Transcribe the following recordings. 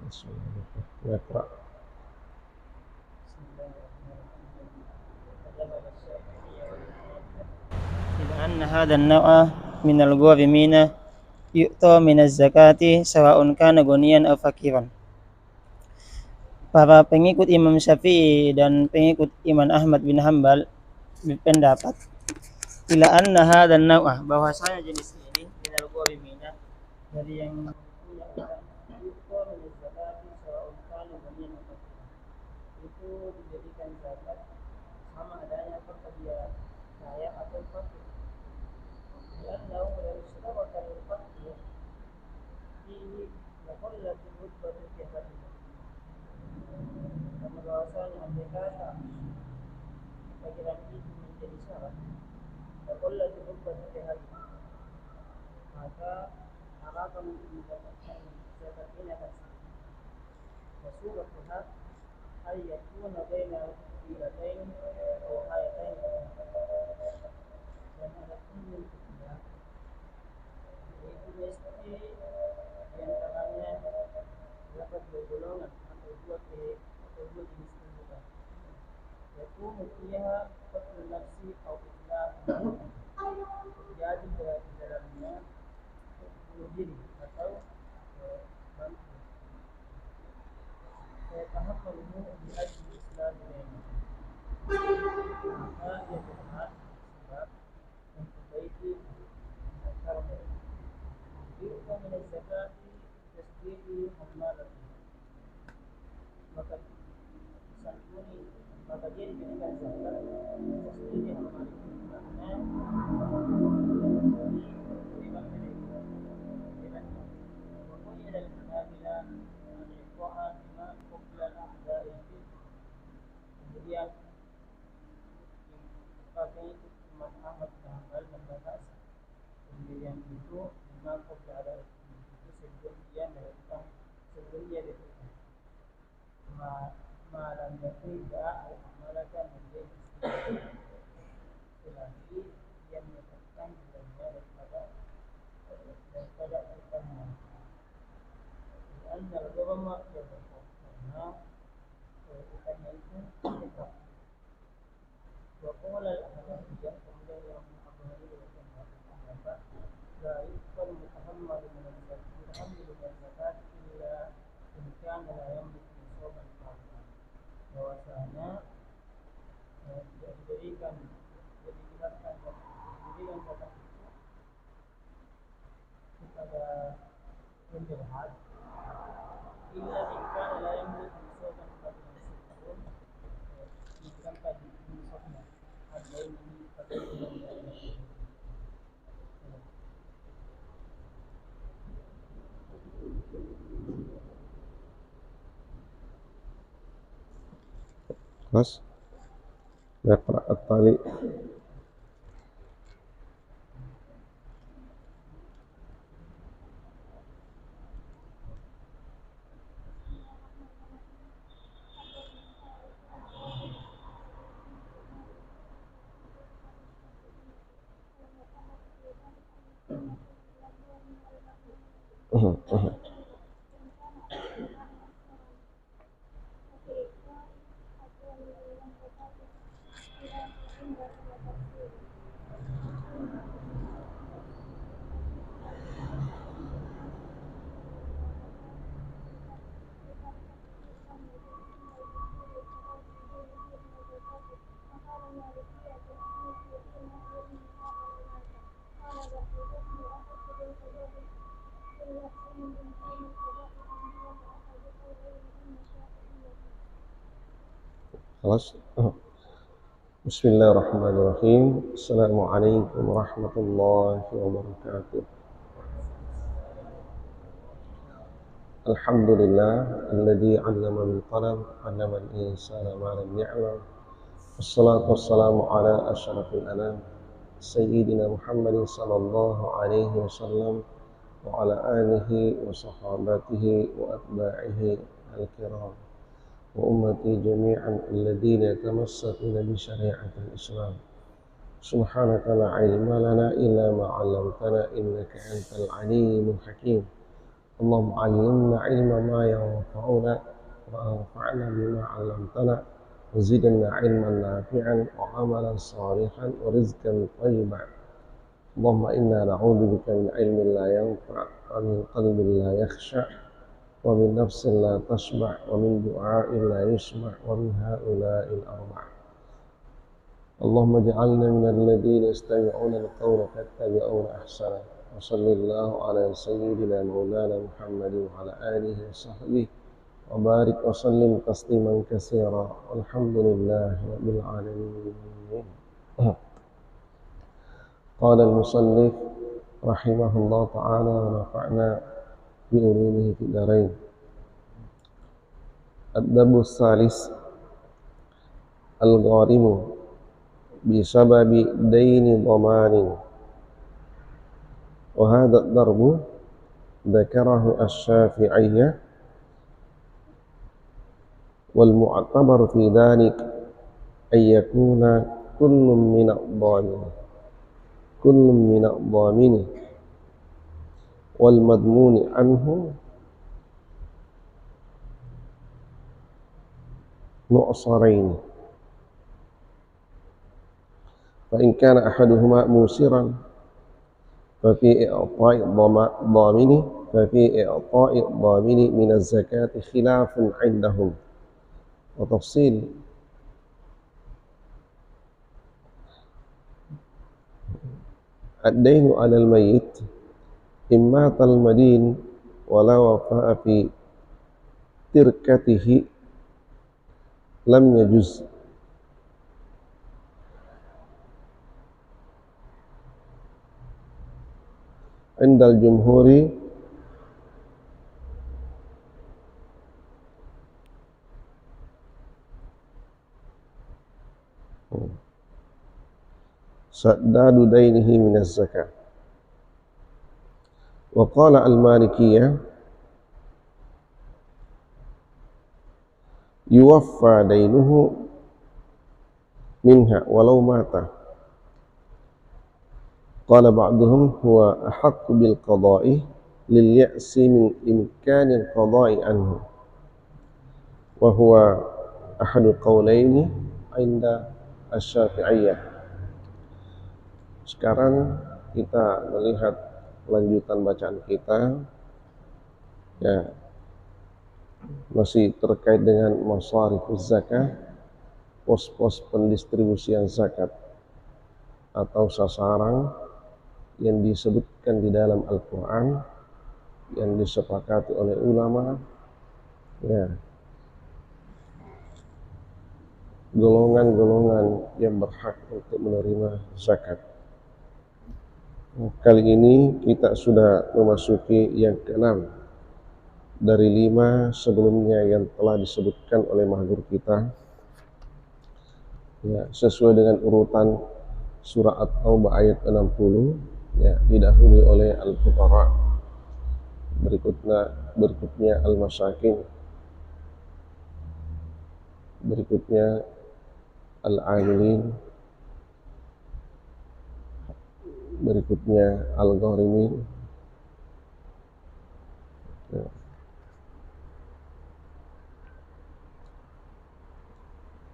اقرأ. إذ أن هذا النوع من الغرمين يؤتى من الزكاة سواء كان غنيا أو فقيرا. Para pengikut Imam Syafi'i dan pengikut Imam Ahmad bin Hambal berpendapat ila anna hadzal naw'ah, bahwasanya jenis ini minal gharimina, dari yang punya utang, yuqta min zakati sawa'un kana ghaniyan aw faqiran, itu dijadikan zakat sama adanya apakah dia kaya atau fakir. Li'annahu la yustaraka al-faqr fihi wa qallatu rutbatu fi hadhihi, karena bahwasanya andai kata fakiran itu menjadi syarat, wa qallatu rutbatu fi hadhihi, maka harapan untuk mendapatkan zakat ini akan sedikit. Wasuratuha ay yakuna baina filatain atau hayatain, dan ada umum kedua, yaitu mesti diantaranya dapat dua golongan atau dua jenis kehidupan. Yakunu fiha qatlun nafsi atau itlaq, terjadi di dalamnya bunuh diri atau bantu. Fayatahammaluhu bi ajli islam ilaihim, maka ia berhak sebab memperbaiki antara mereka. Yu'ta min az-zakati tasdiqi hammalati, maka disantuni, maka dia diberikan zakat tasdiqi hammalati, karena beriman mereka bebannya. Wa qayyada al-hanabila al-iqa'a bima qabla al-a'da'i, kemudian pakai itu Imam Ahmad bin Hanbal membahas pemberian itu lima qabla al-a'da'i, itu sebelum dia melakukan, sebelum dia berhutang. Malam yakida al-amalaka menjadi selagi dia mendapatkan bulannya daripada hutangnya. Dan al-ghurama yadhaq, karena hutangnya itu tetap. Wa qala al-Hanafiyah, kemudian yang Abu Hanifah berpendapat la yuqbal mutahammal min az-zakat illa in kana la yamliku nisaban kamila, bahwasanya tidak diberikan zakat itu kepada penderhat illa in kana la yamliku nisaban kamila, diberikan nisabnya ada ini pada خلاص. اقرأ التالي. خلاص. بسم الله الرحمن الرحيم. السلام عليكم ورحمة الله وبركاته. الحمد لله الذي علم بالقلم علم الإنسان ما لم يعلم. والصلاة والسلام على أشرف الأنام سيدنا محمد صلى الله عليه وسلم وعلى آله وصحابته وأتباعه الكرام وأمتي جميعا الذين يتمسكون بشريعة الإسلام. سبحانك لا علم لنا إلا ما علمتنا إنك أنت العليم الحكيم. اللهم علمنا علما ما ينفعنا وانفعنا بما علمتنا وزدنا علما نافعا وعملا صالحا ورزقا طيبا. اللهم إنا نعوذ بك من علم لا ينفع ومن قلب لا يخشع ومن نفس لا تشبع ومن دعاء لا يسمع ومن هؤلاء الأربع. اللهم اجعلنا من الذين يستمعون القول فيتبعون أحسنه. وصلى الله على سيدنا مولانا محمد وعلى آله وصحبه وبارك وسلم تسليما كثيرا والحمد لله رب العالمين. قال المصنف رحمه الله تعالى ونفعنا بعلومه في الدارين. الدرب الثالث الغارم بسبب دين ضمان. وهذا الضرب ذكره الشافعية والمعتبر في ذلك أن يكون كل من الضامن والمضمون عنه معصرين، فإن كان أحدهما موسرا ففي إعطاء الضامن من الزكاة خلاف عندهم وتفصيل. الدين على الميت إن مات المدين ولا وفاء في تركته لم يجز. عند الجمهور سداد دينه من الزكاة. وقال المالكية يوفى دينه منها ولو مات. قال بعضهم هو أحق بالقضاء لليأس من إمكان القضاء عنه، وهو أحد القولين عند الشافعية. Sekarang kita melihat lanjutan bacaan kita, ya, masih terkait dengan masharifuz zakah, pos-pos pendistribusian zakat atau sasaran yang disebutkan di dalam Al-Quran, yang disepakati oleh ulama, ya, golongan-golongan yang berhak untuk menerima zakat. Kali ini kita sudah memasuki yang ke-6 dari 5 sebelumnya yang telah disebutkan oleh mahdur kita, ya, sesuai dengan urutan surah At-Taubah ayat 60, ya, didahului oleh Al-Fuqara, berikutnya Al-Masakin, berikutnya Al-Amilin, berikutnya Al-Gharimin, ya.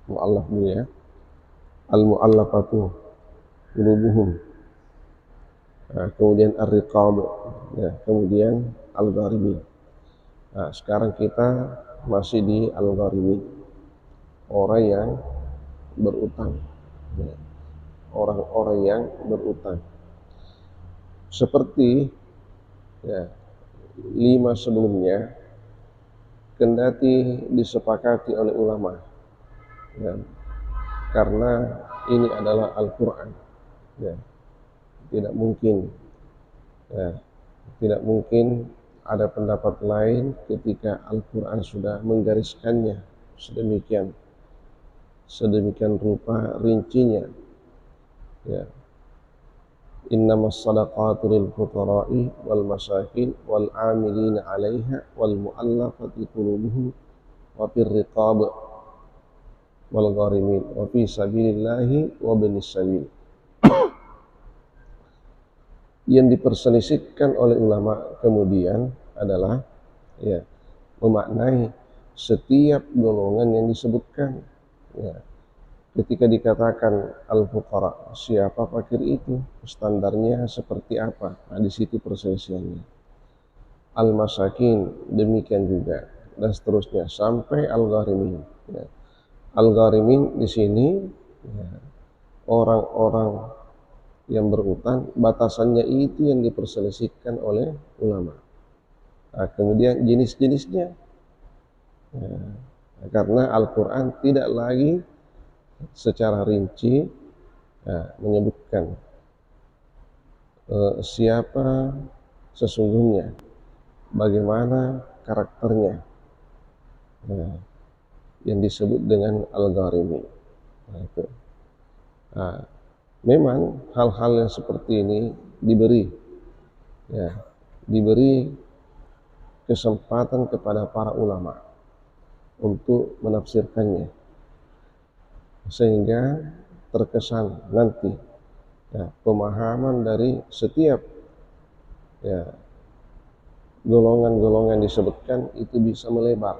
Mu'allaf dulu, ya. Al-Mu'allafatu qulubuhum, kemudian Ar-Riqab, ya, kemudian Al-Gharimin. Nah, sekarang kita masih di Al-Gharimin, orang yang berutang, ya, orang-orang yang berutang. Seperti, ya, 5 sebelumnya, kendati disepakati oleh ulama, ya, karena ini adalah Al-Quran, ya, tidak mungkin ada pendapat lain ketika Al-Quran sudah menggariskannya sedemikian rupa rincinya, ya. Innamas sadaqatu lil fuqara'i wal masakin wal 'amilina 'alaiha wal mu'allafati qulubuhum wa fir riqab wal gharimin wa fi sabilillahi wa binis sabil. Yang diperselisihkan oleh ulama kemudian adalah ya memaknai setiap golongan yang disebutkan. Ya, ketika dikatakan al-fuqara, siapa fakir itu, standarnya seperti apa? Nah, di situ perselisihannya. Al-masakin, demikian juga, dan seterusnya sampai al-gharimin. Ya. Al-gharimin di sini ya, orang-orang yang berutang, batasannya itu yang diperselisihkan oleh ulama. Nah, kemudian jenis-jenisnya, ya, karena Al-Quran tidak lagi secara rinci ya, menyebutkan siapa sesungguhnya, bagaimana karakternya, ya, yang disebut dengan al-gharimi. Nah, itu. Nah, memang hal-hal yang seperti ini diberi kesempatan kepada para ulama untuk menafsirkannya, sehingga terkesan nanti pemahaman dari setiap golongan-golongan disebutkan itu bisa melebar,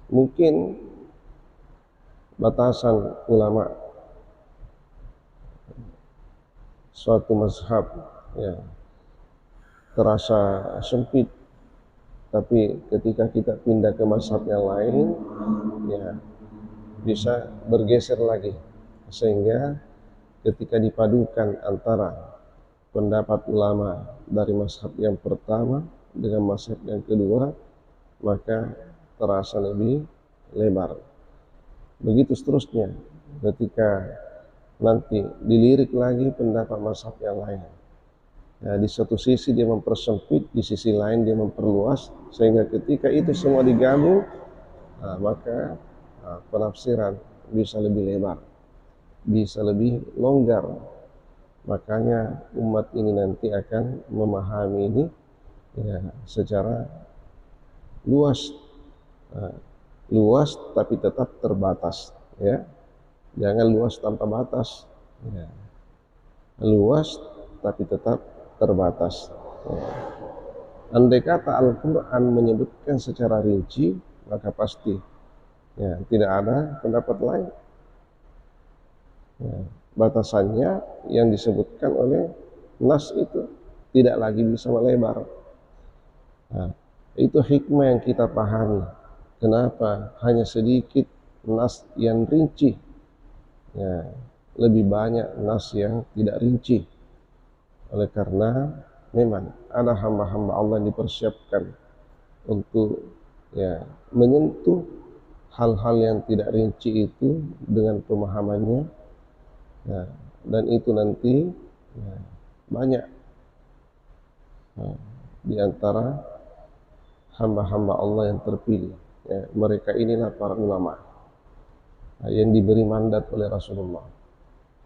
mungkin batasan ulama suatu mazhab terasa sempit, tapi ketika kita pindah ke mazhab yang lain bisa bergeser lagi, sehingga ketika dipadukan antara pendapat ulama dari mazhab yang pertama dengan mazhab yang kedua, maka terasa lebih lebar. Begitu seterusnya ketika nanti dilirik lagi pendapat mazhab yang lain. Nah, di satu sisi dia mempersempit, di sisi lain dia memperluas, sehingga ketika itu semua digabung, maka penafsiran bisa lebih lebar, bisa lebih longgar. Makanya umat ini nanti akan memahami ini secara luas, luas tapi tetap terbatas, ya. Jangan luas tanpa batas, ya. Luas tapi tetap terbatas. Ya. Andai kata Al-Quran menyebutkan secara rinci, maka pasti tidak ada pendapat lain. Ya. Batasannya yang disebutkan oleh nas itu tidak lagi bisa melebar. Nah, itu hikmah yang kita pahami. Kenapa hanya sedikit nas yang rinci, lebih banyak nas yang tidak rinci? Oleh karena memang ada hamba-hamba Allah yang dipersiapkan untuk menyentuh hal-hal yang tidak rinci itu dengan pemahamannya, dan itu nanti banyak di antara hamba-hamba Allah yang terpilih. Mereka inilah para ulama yang diberi mandat oleh Rasulullah.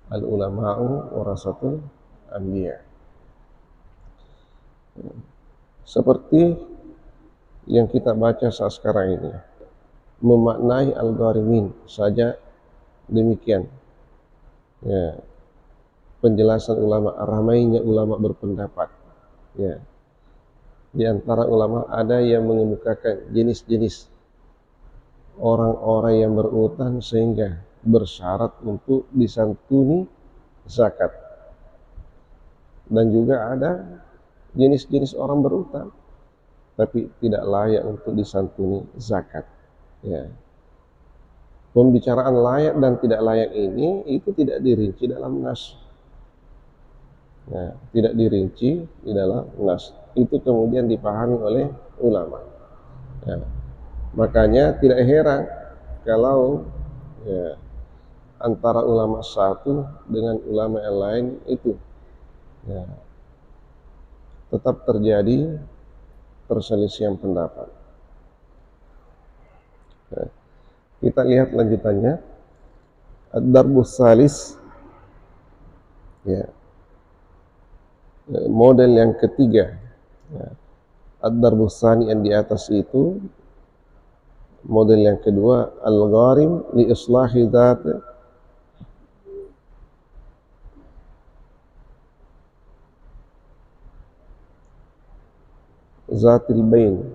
Al-ulama'u warasatul anbiya. Seperti yang kita baca saat sekarang ini, memaknai al-gharimin saja demikian. Penjelasan ulama, ramainya ulama berpendapat. Di antara ulama ada yang mengemukakan jenis-jenis orang-orang yang berutang sehingga bersyarat untuk disantuni zakat, dan juga ada jenis-jenis orang berutang tapi tidak layak untuk disantuni zakat. Pembicaraan layak dan tidak layak ini itu tidak dirinci dalam nas. Tidak dirinci di dalam nas. Itu kemudian dipahami oleh ulama. Makanya tidak heran kalau antara ulama satu dengan ulama yang lain itu tetap terjadi perselisihan pendapat. Kita lihat lanjutannya, ad-darbus salis, model yang ketiga. Ad-darbus tsani yang di atas itu, model yang kedua, al-gharim li islahi dzat zatil bain,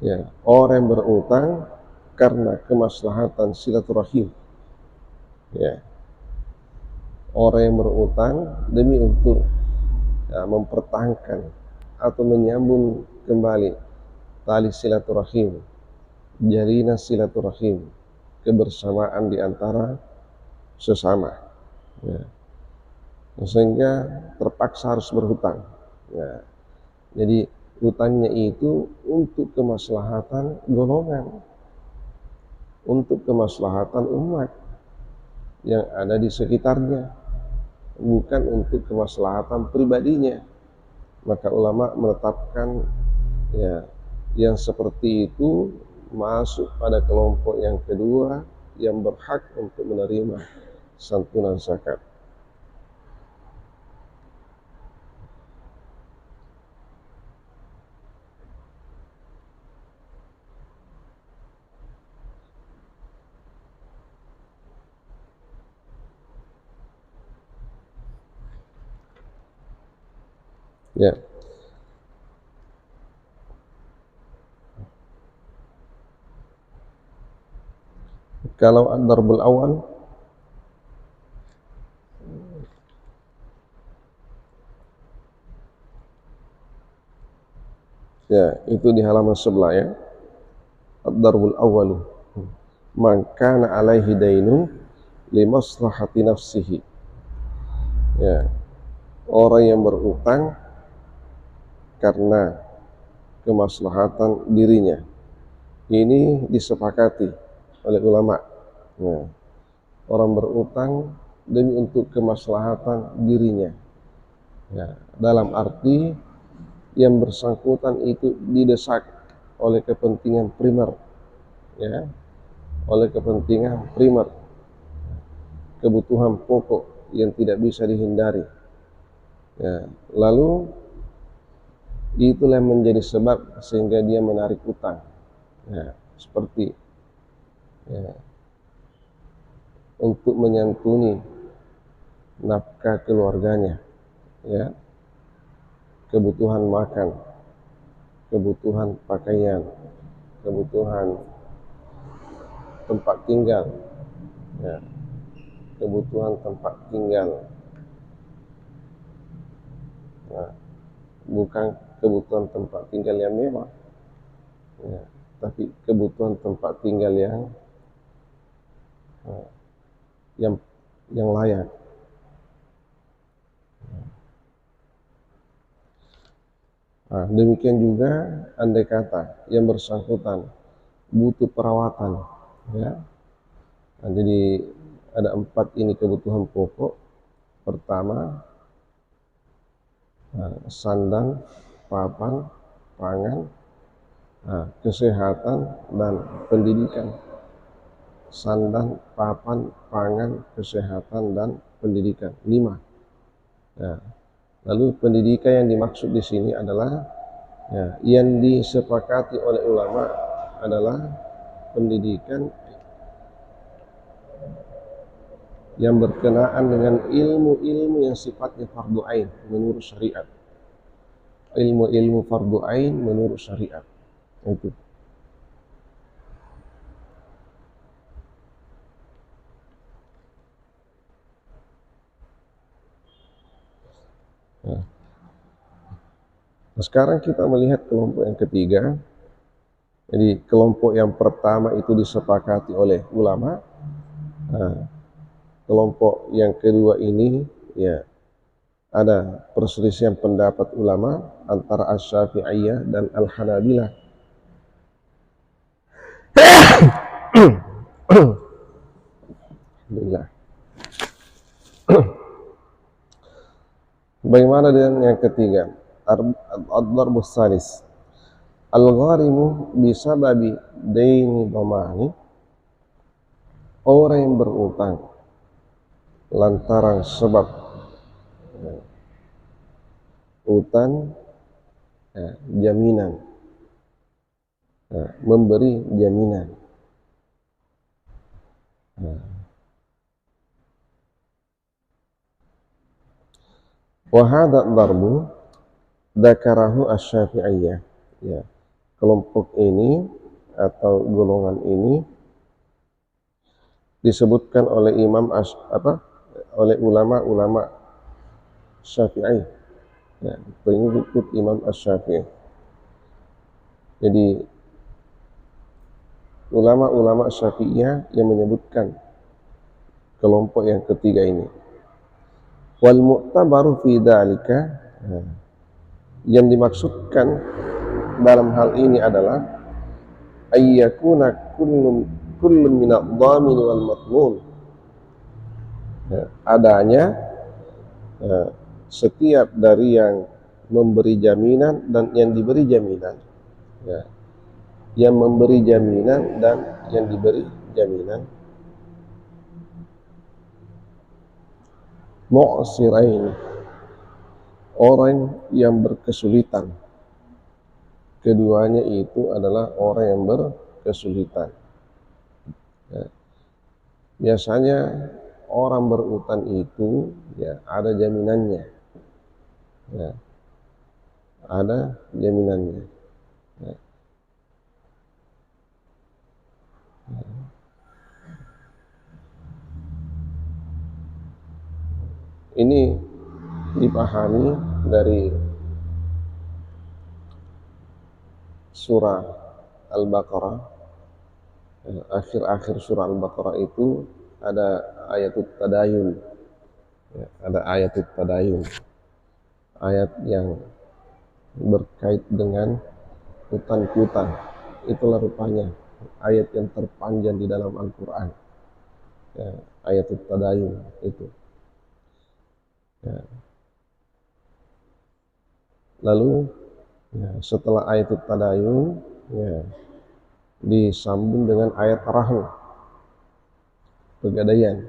ya, orang yang berutang karena kemaslahatan silaturahim, ya, orang yang berutang demi untuk mempertahankan atau menyambung kembali tali silaturahim, jalina silaturahim, kebersamaan di antara sesama, ya. Sehingga terpaksa harus berhutang, ya. Jadi hutangnya itu untuk kemaslahatan golongan, untuk kemaslahatan umat yang ada di sekitarnya, bukan untuk kemaslahatan pribadinya. Maka ulama menetapkan, ya, yang seperti itu masuk pada kelompok yang kedua yang berhak untuk menerima santunan zakat. Ya, kalau ad-darbul awal, ya, itu di halaman sebelah, ya. Ad-darbul awalu man kana alaihi dainun limaslahati nafsihi, ya, orang yang berutang karena kemaslahatan dirinya. Ini disepakati oleh ulama, ya. Orang berutang demi untuk kemaslahatan dirinya, ya, dalam arti yang bersangkutan itu didesak oleh kepentingan primer, ya, oleh kepentingan primer, kebutuhan pokok yang tidak bisa dihindari, ya. Lalu itulah yang menjadi sebab sehingga dia menarik utang, ya, seperti, ya, untuk menyantuni nafkah keluarganya, ya, kebutuhan makan, kebutuhan pakaian, kebutuhan tempat tinggal, ya, kebutuhan tempat tinggal, nah, bukan kebutuhan tempat tinggal yang mewah, ya, tapi kebutuhan tempat tinggal yang yang layak. Nah, demikian juga andai kata yang bersangkutan butuh perawatan, ya. Nah, jadi ada 4 ini kebutuhan pokok. Pertama, sandang, papan, pangan, kesehatan dan pendidikan. Sandang, papan, pangan, kesehatan dan pendidikan. 5. Ya. Lalu pendidikan yang dimaksud di sini adalah, ya, yang disepakati oleh ulama adalah pendidikan yang berkenaan dengan ilmu-ilmu yang sifatnya fardu ain menurut syariat. Ilmu-ilmu fardu ain menurut syariat. Itu. Nah, sekarang kita melihat kelompok yang ketiga. Jadi kelompok yang pertama itu disepakati oleh ulama. Nah, kelompok yang kedua ini, ya, ada perselisihan pendapat ulama antara Asy-Syafi'iyah dan Al-Hanabilah. Alhamdulillah. Bagaimana dengan yang ketiga? Ad-darbus salis. Al-gharimu bisababi daini dhamani, orang yang berutang lantaran sebab utang, jaminan, memberi jaminan. Wa hadha darbu Dzakarahu asy-Syafi'iyah. Ya, kelompok ini atau golongan ini disebutkan oleh oleh ulama-ulama Syafi'i, ya, pengikut Imam Asy-Syafi'i. Jadi ulama-ulama Syafi'iyah yang menyebutkan kelompok yang ketiga ini. Wal mu'tabaru fi dzalika, yang dimaksudkan dalam hal ini adalah ayyakuna kullu min adh-dhamin wal matmun, adanya setiap dari yang memberi jaminan dan yang diberi jaminan, ya, yang memberi jaminan dan yang diberi jaminan, mu'sirain, orang yang berkesulitan. Keduanya itu adalah orang yang berkesulitan. Ya. Biasanya orang berutang itu, ya, ada jaminannya, ya, ada jaminannya. Ya. Ini dipahami dari surah Al-Baqarah. Akhir-akhir surah Al-Baqarah itu ada ayatut tadayun, ya, ada ayatut tadayun, ayat yang berkait dengan hutang piutang. Itulah rupanya ayat yang terpanjang di dalam Al-Quran, ya, ayatut tadayun itu, ya. Lalu, ya, setelah ayatut tadayun, ya, disambung dengan ayat rahn, pegadaian.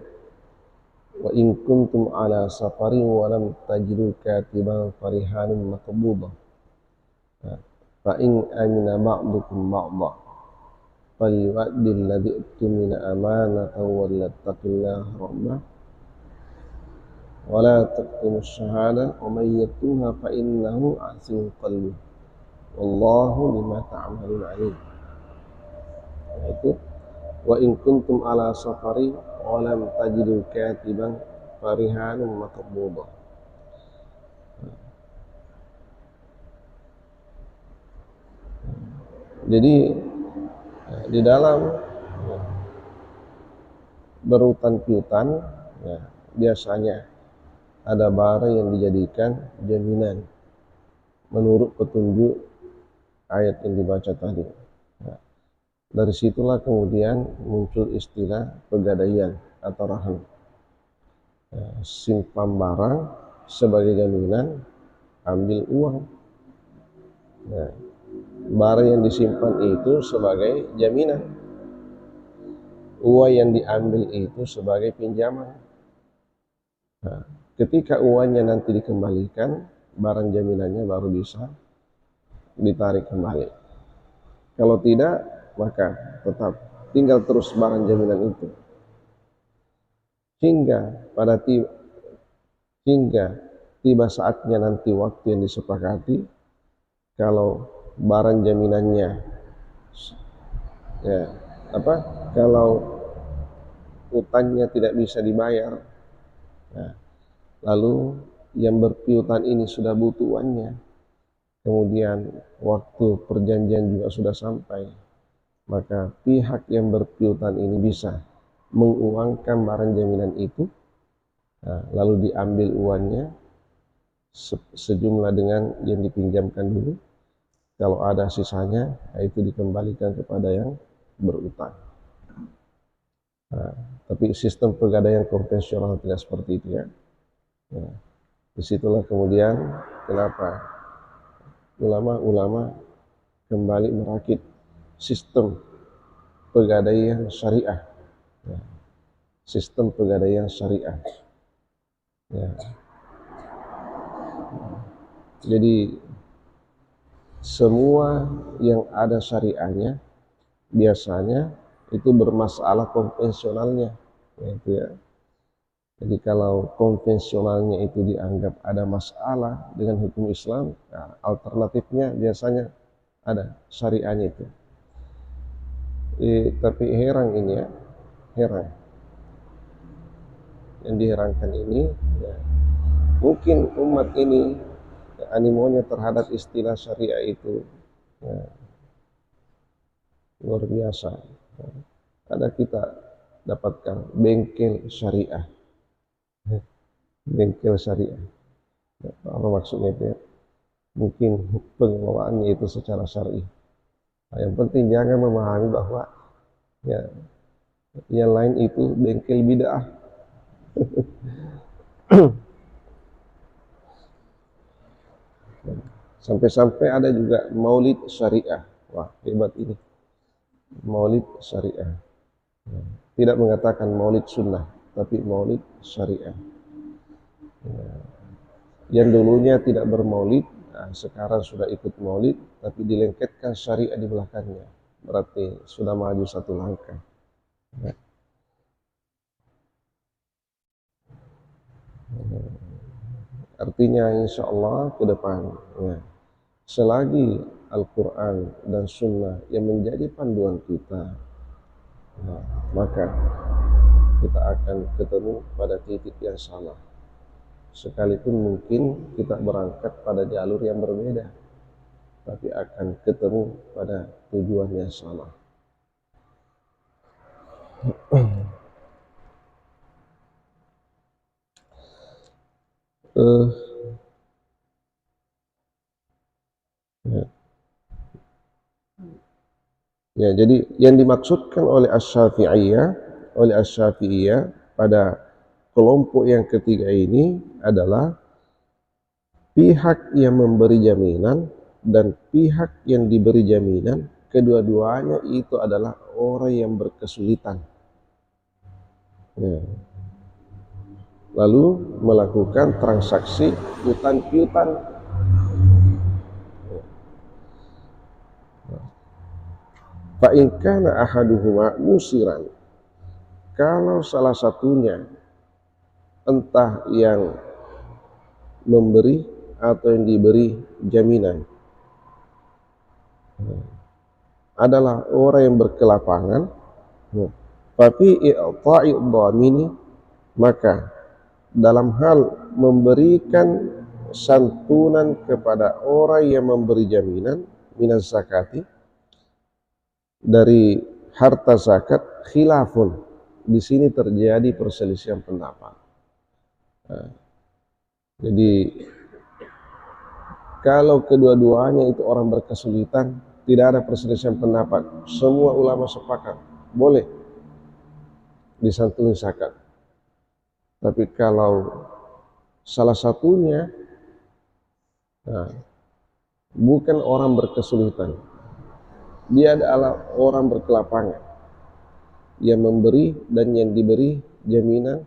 Wa in kuntum ala safarin wa lam tajidu katiban farihanun maqbudah, fa in amina ba'dukum ba'dha falyu'addi alladhi tumina amanatahu wa liyattaqillaha rabbah wa la taqtumu ash-shahada wa man yaktumha fa innahu asimun qalbuh wallahu bima ta'malun alim. Itu wa in kuntum ala safari wa lam tajidu katiban farihanun maqbudah. Jadi di dalam berutang piutang, ya, biasanya ada barang yang dijadikan jaminan menurut petunjuk ayat yang dibaca tadi. Ya. Dari situlah kemudian muncul istilah pegadaian atau rahn. Ya, simpan barang sebagai jaminan, ambil uang. Ya, barang yang disimpan itu sebagai jaminan, uang yang diambil itu sebagai pinjaman. Nah, ketika uangnya nanti dikembalikan, barang jaminannya baru bisa ditarik kembali. Kalau tidak, maka tetap tinggal terus barang jaminan itu hingga tiba saatnya nanti waktu yang disepakati. Kalau barang jaminannya, ya, kalau utangnya tidak bisa dibayar, nah, lalu yang berpiutang ini sudah butuh uangnya, kemudian waktu perjanjian juga sudah sampai, maka pihak yang berpiutang ini bisa menguangkan barang jaminan itu, nah, lalu diambil uangnya sejumlah dengan yang dipinjamkan dulu. Kalau ada sisanya, itu dikembalikan kepada yang berutang. Nah, tapi sistem pegadaian konvensional tidak seperti itu, ya. Nah, disitulah kemudian kenapa ulama-ulama kembali merakit sistem pegadaian syariah, ya. Sistem pegadaian syariah, ya. Jadi semua yang ada syariahnya biasanya itu bermasalah konvensionalnya, ya, itu, ya. Jadi kalau konvensionalnya itu dianggap ada masalah dengan hukum Islam, nah, alternatifnya biasanya ada syariahnya itu. Tapi heran ini ya, heran. Yang diherankan ini, ya, mungkin umat ini ya, animonya terhadap istilah syariah itu ya, luar biasa. Ya. Ada kita dapatkan bengkel syariah, bengkel syariah. Ya, apa maksudnya itu ya? Mungkin pengelolaannya itu secara syar'i. Nah, yang penting jangan memahami bahwa ya yang lain itu bengkel bid'ah. Sampai-sampai ada juga maulid syariah. Wah, hebat ini. Maulid syariah. Tidak mengatakan maulid sunnah, tapi maulid syariah. Yang dulunya tidak bermaulid, nah, sekarang sudah ikut maulid, tapi dilengketkan syariah di belakangnya. Berarti sudah maju satu langkah. Ya. Artinya insya Allah ke depan, ya, selagi Al-Quran dan Sunnah yang menjadi panduan kita, nah, maka kita akan ketemu pada titik yang salah. Sekalipun mungkin kita berangkat pada jalur yang berbeda, tapi akan ketemu pada tujuan yang salah. Ya. Ya, jadi yang dimaksudkan oleh Asy-Syafi'iyah pada kelompok yang ketiga ini adalah pihak yang memberi jaminan dan pihak yang diberi jaminan, kedua-duanya itu adalah orang yang berkesulitan. Ya. Lalu melakukan transaksi utang piutang. Fa in kana ahaduhuma musiran, kalau salah satunya entah yang memberi atau yang diberi jaminan adalah orang yang berkelapangan, tapi i'ta'i dhamini, maka dalam hal memberikan santunan kepada orang yang memberi jaminan minas zakati, dari harta zakat, khilafun, di sini terjadi perselisihan pendapat. Nah, jadi kalau kedua-duanya itu orang berkesulitan, tidak ada perselisihan pendapat. Semua ulama sepakat boleh disantuni zakat. Tapi kalau salah satunya nah, bukan orang berkesulitan, dia adalah orang berkelapangan, yang memberi dan yang diberi jaminan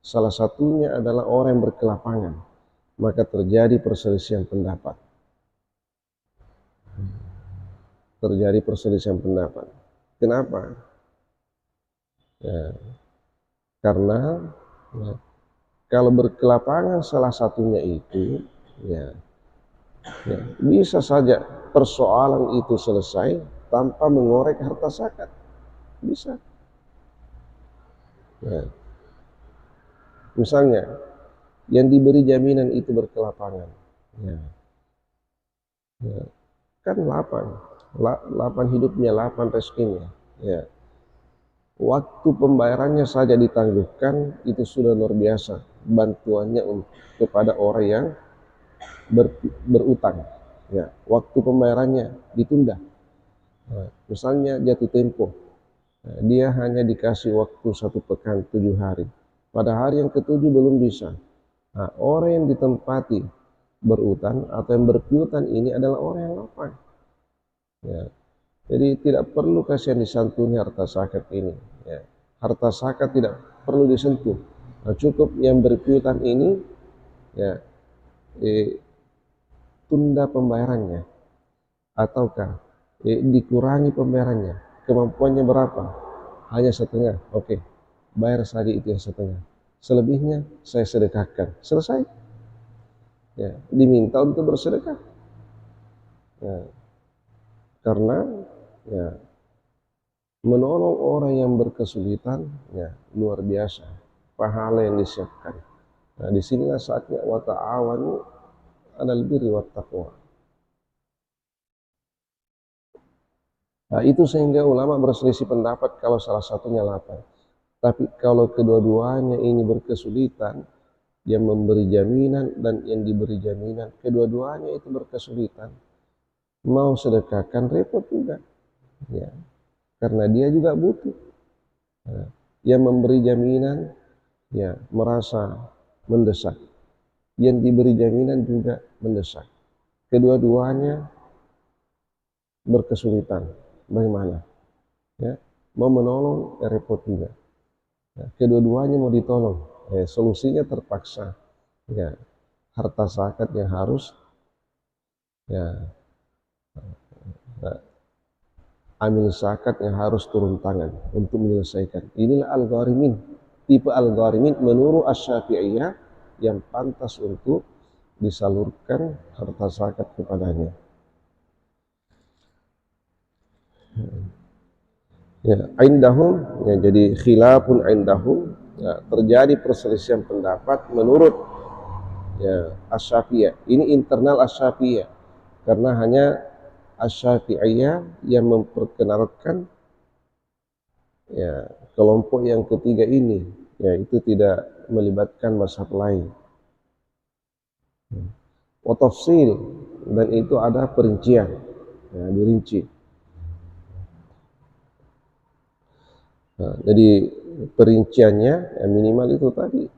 salah satunya adalah orang yang berkelapangan, maka terjadi perselisihan pendapat. Terjadi perselisihan pendapat. Kenapa? Ya, karena ya, kalau berkelapangan salah satunya itu, ya, bisa saja persoalan itu selesai tanpa mengorek harta zakat. Bisa. Ya. Misalnya, yang diberi jaminan itu berkelapangan. Ya. Ya. Kan 8 hidupnya, 8 rezekinya. Ya. Waktu pembayarannya saja ditangguhkan, itu sudah luar biasa bantuannya kepada orang yang berutang. Ya, waktu pembayarannya ditunda. Nah, misalnya jatuh tempo, nah, dia hanya dikasih waktu 1 pekan, 7 hari. Pada hari yang ke-7 belum bisa. Nah, orang yang ditempati berutang atau yang berpiutang ini adalah orang yang lapang. Ya. Jadi tidak perlu kasihan disantuni harta zakat ini. Ya. Harta zakat tidak perlu disentuh. Nah, cukup yang berpiutang ini ya tunda pembayarannya, ataukah dikurangi pembayarannya. Kemampuannya berapa? Hanya setengah. Oke, bayar saja itu yang setengah. selebihnya saya sedekahkan. Selesai. Ya, diminta untuk bersedekah. Ya, karena ya, menolong orang yang berkesulitan ya luar biasa pahala yang disiapkan. Nah, disinilah saatnya wa ta'awanu 'alal birri wat taqwa. Nah, itu sehingga ulama berselisih pendapat kalau salah satunya lapar. Tapi kalau kedua-duanya ini berkesulitan, yang memberi jaminan dan yang diberi jaminan, kedua-duanya itu berkesulitan, mau sedekahkan repot juga, ya, karena dia juga butuh. Nah, yang memberi jaminan, ya, merasa mendesak, yang diberi jaminan juga mendesak, kedua-duanya berkesulitan, bagaimana? Ya, mau menolong, ya repot juga. Ya, kedua-duanya mau ditolong, solusinya terpaksa, ya, harta zakat yang harus, ya, amil zakat yang harus turun tangan untuk menyelesaikan. Inilah al-gharimin, tipe al-gharimin menurut Asy-Syafi'iyah yang pantas untuk disalurkan harta zakat kepadanya. Ya, indahum, ya, jadi khilafun indahum, ya, terjadi perselisihan pendapat menurut, ya, Asy-Syafi'iyah. Ini internal Asy-Syafi'iyah, karena hanya Asy-Syafi'iyah yang memperkenalkan, ya, kelompok yang ketiga ini, ya, itu tidak melibatkan mazhab lain. Wa tafsil, dan itu ada perincian, ya, dirinci. Nah, jadi perinciannya ya minimal itu tadi.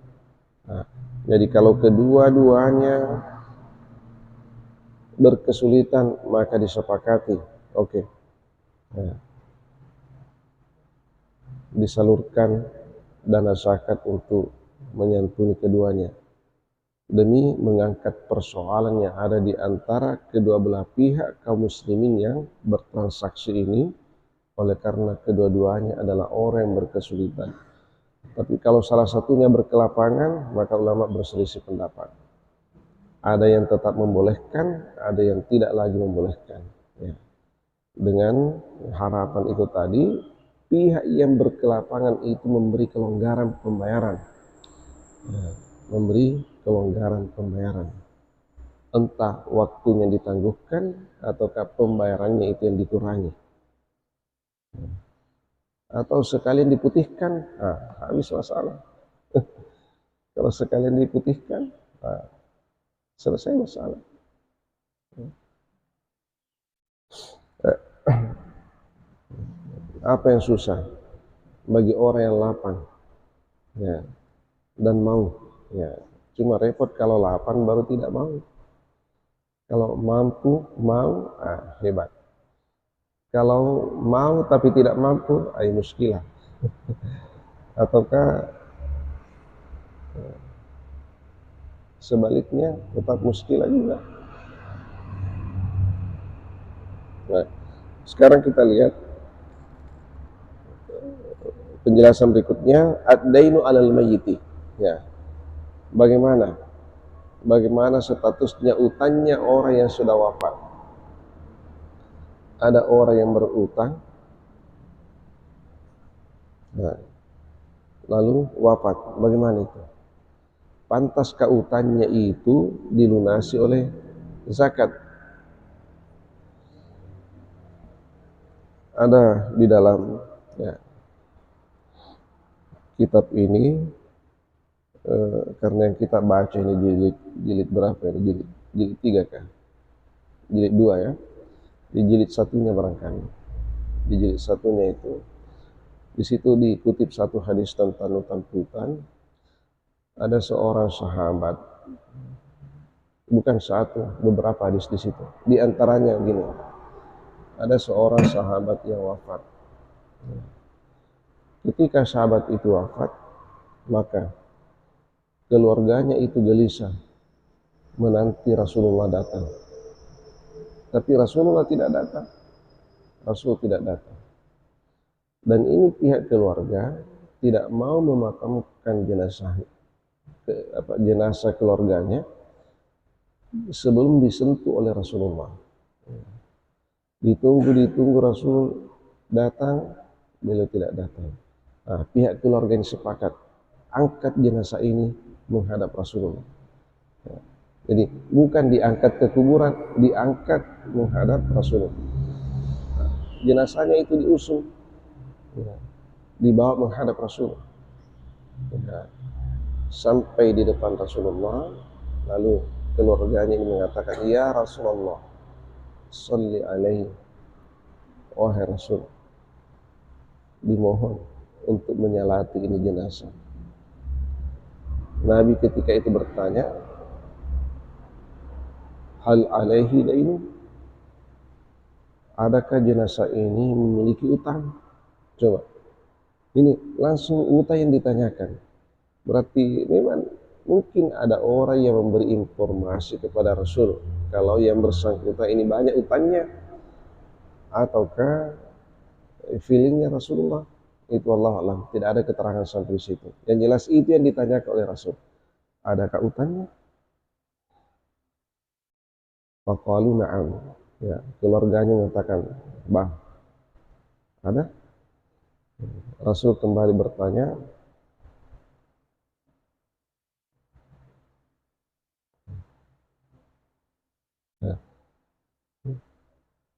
Nah, jadi kalau kedua-duanya berkesulitan maka disepakati, oke, nah, disalurkan dana zakat untuk menyantuni keduanya demi mengangkat persoalan yang ada di antara kedua belah pihak kaum muslimin yang bertransaksi ini, oleh karena kedua-duanya adalah orang yang berkesulitan. Tapi kalau salah satunya berkelapangan, maka ulama berselisih pendapat. Ada yang tetap membolehkan, ada yang tidak lagi membolehkan. Ya. Dengan harapan itu tadi, pihak yang berkelapangan itu memberi kelonggaran pembayaran. Ya. Memberi kelonggaran pembayaran. Entah waktunya ditangguhkan, ataukah pembayarannya itu yang dikurangi. Ya. Atau sekalian diputihkan, nah, habis masalah. Kalau sekalian diputihkan, nah, selesai masalah. Apa yang susah bagi orang yang lapang, ya, dan mau, ya, cuma repot kalau lapang baru tidak mau. Kalau mampu mau, hebat. Kalau mau tapi tidak mampu, muskilah. Ataukah sebaliknya tetap muskilah juga. Nah, sekarang kita lihat penjelasan berikutnya, ad-dainu 'alal mayyiti. Ya. Bagaimana statusnya utangnya orang yang sudah wafat? Ada orang yang berutang, nah, lalu wafat, bagaimana itu? Pantaskah utangnya itu dilunasi oleh zakat? Ada di dalam, ya, kitab ini, karena yang kita baca ini jilid berapa ini? Jilid 3 kan? Jilid 2 ya? Di jilid satunya barangkali. Di jilid satunya itu, di situ dikutip satu hadis tentang utang-piutang. Ada seorang sahabat, bukan satu, beberapa hadis di situ. Di antaranya gini, ada seorang sahabat yang wafat. Ketika sahabat itu wafat, maka keluarganya itu gelisah menanti Rasulullah datang. Tapi Rasulullah tidak datang. Rasul tidak datang. Dan ini pihak keluarga tidak mau memakamkan jenazah jenazah keluarganya sebelum disentuh oleh Rasulullah. Ditunggu Rasul datang, beliau tidak datang. Nah, pihak keluarga yang sepakat angkat jenazah ini menghadap Rasulullah. Jadi bukan diangkat ke kuburan, diangkat menghadap Rasulullah. Nah, jenazahnya itu diusung, dibawa menghadap Rasul. Sampai di depan Rasulullah, lalu keluarganya ini mengatakan, "Ya Rasulullah, sholli alaihi." Wahai Rasul, dimohon untuk menyalati ini jenazah. Nabi ketika itu bertanya, "Hal alaihi dainu?" Adakah jenazah ini memiliki utang? Coba, ini langsung utang yang ditanyakan. Berarti memang mungkin ada orang yang memberi informasi kepada Rasul kalau yang bersangkutan ini banyak utangnya, ataukah feelingnya Rasulullah. Itu Allah alam, tidak ada keterangan sampai situ. Yang jelas itu yang ditanyakan oleh Rasul, adakah utangnya? Faqalu na'am. Ya, keluarganya mengatakan, "Bang, ada?" Rasul kembali bertanya, ya,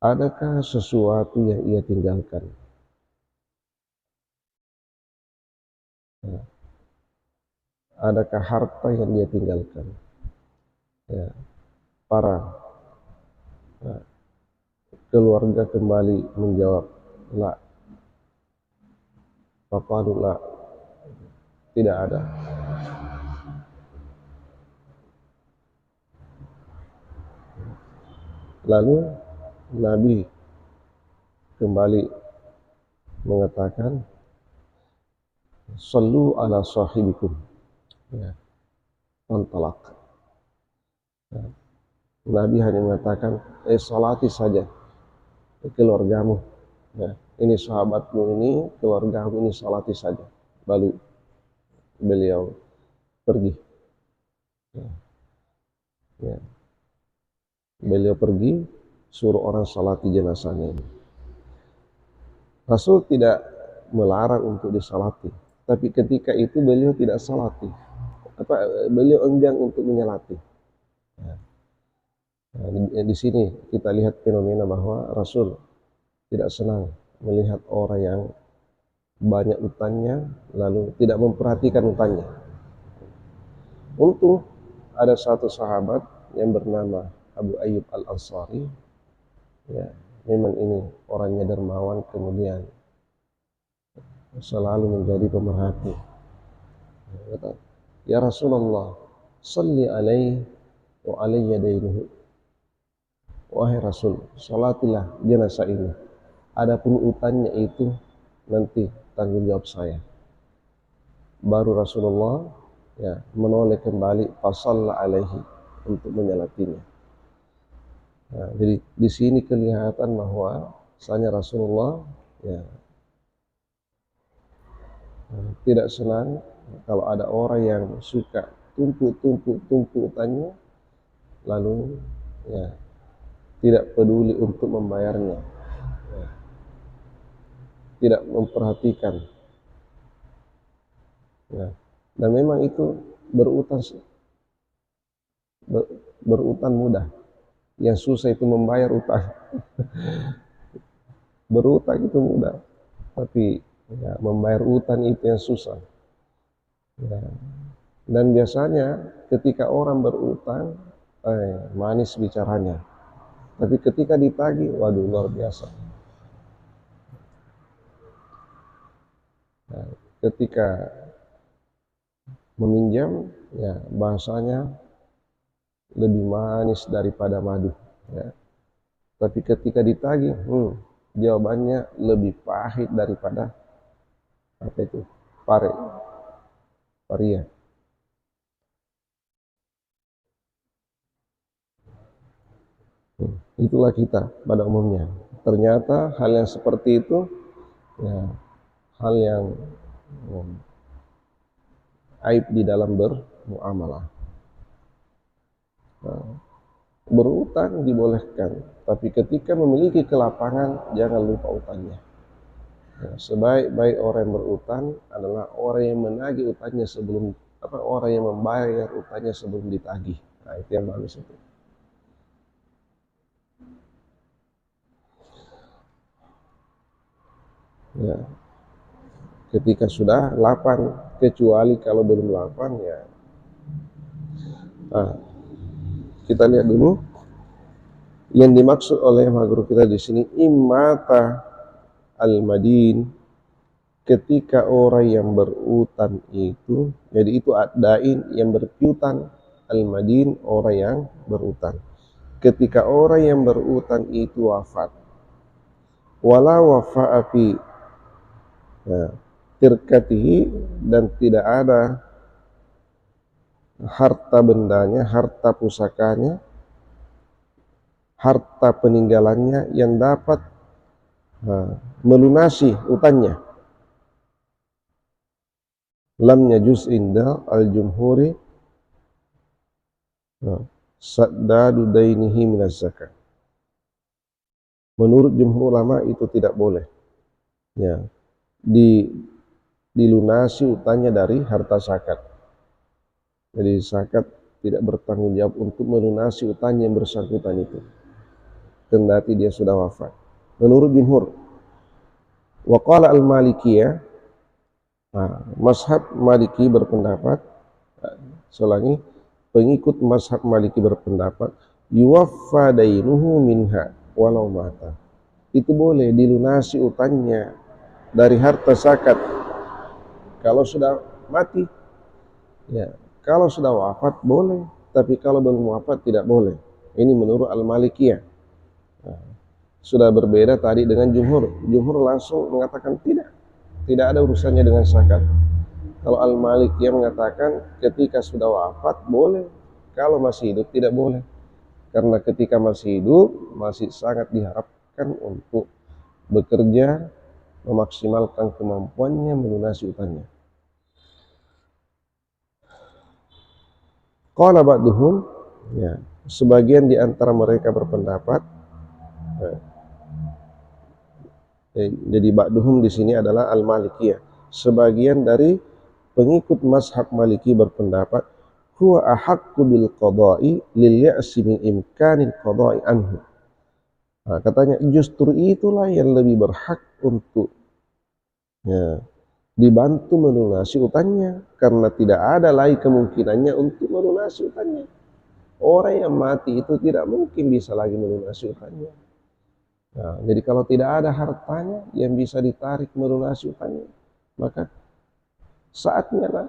adakah sesuatu yang ia tinggalkan? Ya, adakah harta yang dia tinggalkan? Ya, para keluarga kembali menjawab, "La." Faqalu la, tidak ada. Lalu Nabi kembali mengatakan, "Sallu ala sahibikum." Ya, pantalak. Ya, Nabi hanya mengatakan, salati saja keluargamu. Ya, ini sahabatmu ini, keluargamu ini, salati saja. Lalu beliau pergi. Ya, ya. Beliau pergi, suruh orang salati jenazahnya ini. Rasul tidak melarang untuk disalati, tapi ketika itu beliau tidak salati. Beliau enggan untuk menyalati. Ya. Nah, di sini kita lihat fenomena bahwa Rasul tidak senang melihat orang yang banyak utangnya lalu tidak memperhatikan utangnya. Untung ada satu sahabat yang bernama Abu Ayyub Al-Ansari. Ya, memang ini orangnya dermawan, kemudian selalu menjadi pemerhati. Kata, "Ya Rasulullah, salli alaihi wa alayya dainuhu." Wahai Rasul, salatilah jenazah ini. Adapun utangnya itu nanti tanggung jawab saya. Baru Rasulullah menoleh kembali fasalla alaihi untuk menyalatinya. Nah, jadi di sini kelihatan bahwa misalnya Rasulullah tidak senang kalau ada orang yang suka tumpuk utangnya lalu tidak peduli untuk membayarnya, tidak memperhatikan. Dan memang itu berutang mudah, yang susah itu membayar utang. Berutang itu mudah, tapi membayar utang itu yang susah. Dan biasanya ketika orang berutang manis bicaranya, tapi ketika ditagih, waduh, luar biasa. Ketika meminjam, bahasanya lebih manis daripada madu. Tapi ketika ditagih, jawabannya lebih pahit daripada paria. Itulah kita pada umumnya. Ternyata hal yang seperti itu hal yang aib di dalam muamalah. Berutang dibolehkan, tapi ketika memiliki kelapangan jangan lupa utangnya. Sebaik-baik orang yang berutang adalah orang yang menagih utangnya sebelum orang yang membayar utangnya sebelum ditagih. Nah, itu yang bagus itu. Ya. Ketika sudah lapan, kecuali kalau belum lapan ya. Nah, kita lihat dulu yang dimaksud oleh guru kita di sini imata al-madin, ketika orang yang berutang itu, jadi itu ad-dain yang berpiutang, al-madin orang yang berutang. Ketika orang yang berutang itu wafat, wala wafa'a fi tirkatihi, dan tidak ada harta bendanya, harta pusakanya, harta peninggalannya yang dapat melunasi utangnya. Lam yajuz inda al-jumhuri saddadu dainihi minaz zakat. Menurut jumhur ulama itu tidak boleh. Ya, dilunasi utangnya dari harta zakat. Jadi zakat tidak bertanggung jawab untuk melunasi utang yang bersangkutan itu, kendati dia sudah wafat. Menurut jumhur. Wa qala al-Malikiyah, mazhab Maliki berpendapat, selangi pengikut mazhab Maliki berpendapat, yuwaffa dainuhu minha walau mata. Itu boleh dilunasi utangnya dari harta zakat kalau sudah mati. Ya, kalau sudah wafat boleh, tapi kalau belum wafat tidak boleh. Ini menurut al-Malikiyah. Sudah berbeda tadi dengan jumhur. Jumhur langsung mengatakan tidak ada urusannya dengan zakat. Kalau al-Malikiyah mengatakan ketika sudah wafat boleh, kalau masih hidup tidak boleh. Karena ketika masih hidup masih sangat diharapkan untuk bekerja, memaksimalkan kemampuannya melunasi utangnya. Qala ba'duhum, ya, sebagian di antara mereka berpendapat, jadi ba'duhum di sini adalah al-Malikiyah. Sebagian dari pengikut mazhab Maliki berpendapat, huwa ahaqqu bil qada'i lil ya'si min imkanil qada'i anhu. Nah, katanya justru itulah yang lebih berhak untuk dibantu melunasi utangnya, karena tidak ada lagi kemungkinannya untuk melunasi utangnya. Orang yang mati itu tidak mungkin bisa lagi melunasi utangnya. Nah, jadi kalau tidak ada hartanya yang bisa ditarik melunasi utangnya, maka saatnya lah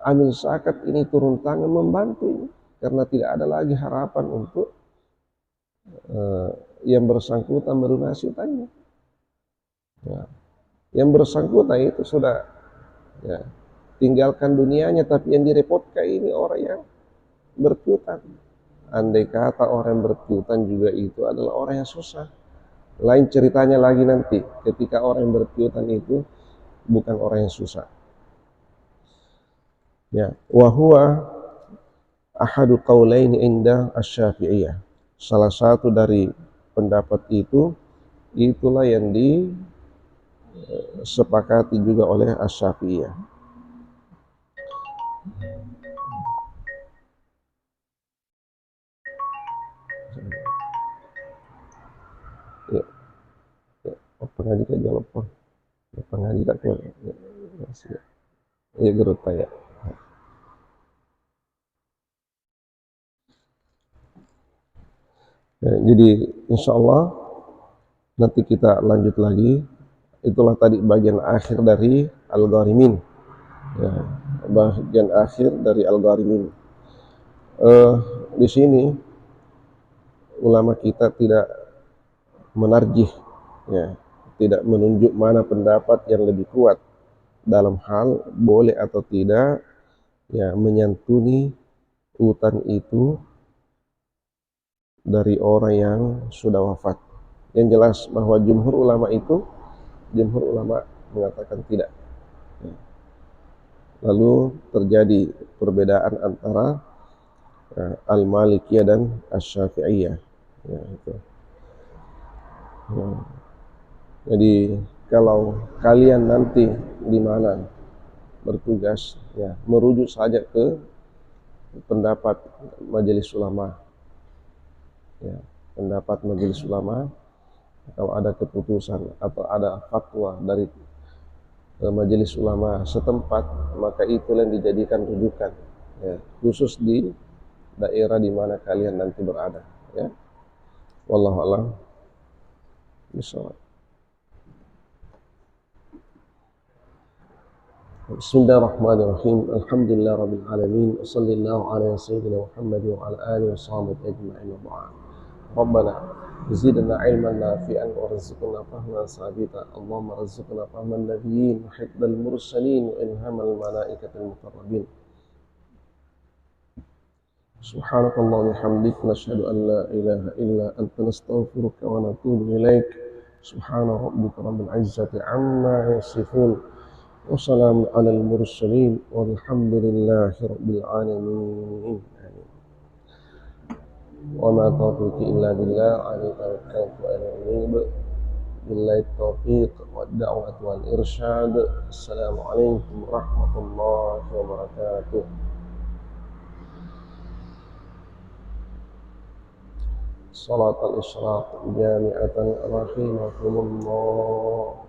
amil zakat ini turun tangan membantu ini, karena tidak ada lagi harapan untuk yang bersangkutan melunasi utangnya. Ya, yang bersangkutan itu sudah tinggalkan dunianya, tapi yang direpotkan ini orang yang berpiutang. Andai kata orang yang berpiutang juga itu adalah orang yang susah, lain ceritanya lagi nanti ketika orang yang berpiutang itu bukan orang yang susah. Ya, wa huwa ahadu qaulaini inda asy-Syafi'iyah. Salah satu dari pendapat itu, itulah yang disepakati juga oleh asy-Syafi'iyah. Ya, pengaji ka jawab po. Pengaji ka ko. Ya gerut ya. Jadi insya Allah nanti kita lanjut lagi. Itulah tadi bagian akhir dari al-gharimin. Ya, bagian akhir dari al-gharimin. Di sini ulama kita tidak menarjih, ya, tidak menunjuk mana pendapat yang lebih kuat dalam hal boleh atau tidak ya menyantuni utang itu dari orang yang sudah wafat. Yang jelas bahwa jumhur ulama mengatakan tidak. Lalu terjadi perbedaan antara Al-Malikiyah dan Asy-Syafi'iyah. Ya, itu. Jadi kalau kalian nanti di mana bertugas, ya merujuk saja ke pendapat majelis ulama. Ya, pendapat majelis ulama. Kalau ada keputusan atau ada fatwa dari majelis ulama setempat, maka itulah yang dijadikan rujukan, ya, khusus di daerah di mana kalian nanti berada. Ya, wallahu a'lam bishawab. Bismillahirrahmanirrahim. Alhamdulillah rabbil alamin. Wassallallahu ala sayyidina Muhammad wa ala alihi wa sahbihi ajma'in wa ba'd. Rabbana zidna ilman nafi'an warzuqna fahman sabita. Allahumma rzuqna fahman nabiyyin wa hifdzal mursalin wa ilhamal malaikatil muqarrabin. Subhanakallahumma wa bihamdik nashhadu an la ilaha illa anta nastaghfiruka wa natubu ilaik. Subhana rabbika rabbil izzati amma yasifun. Wassalamu alal mursalin walhamdulillahi rabbil alamin. Wa ma taufiqi illa billah, alaihi tawakkaltu wa ilaihi unib. Billahi taufiq wad da'wat wal irsyad. Assalamualaikum warahmatullahi wabarakatuh. Salat al-isyraq jami'atan rahimakumullah.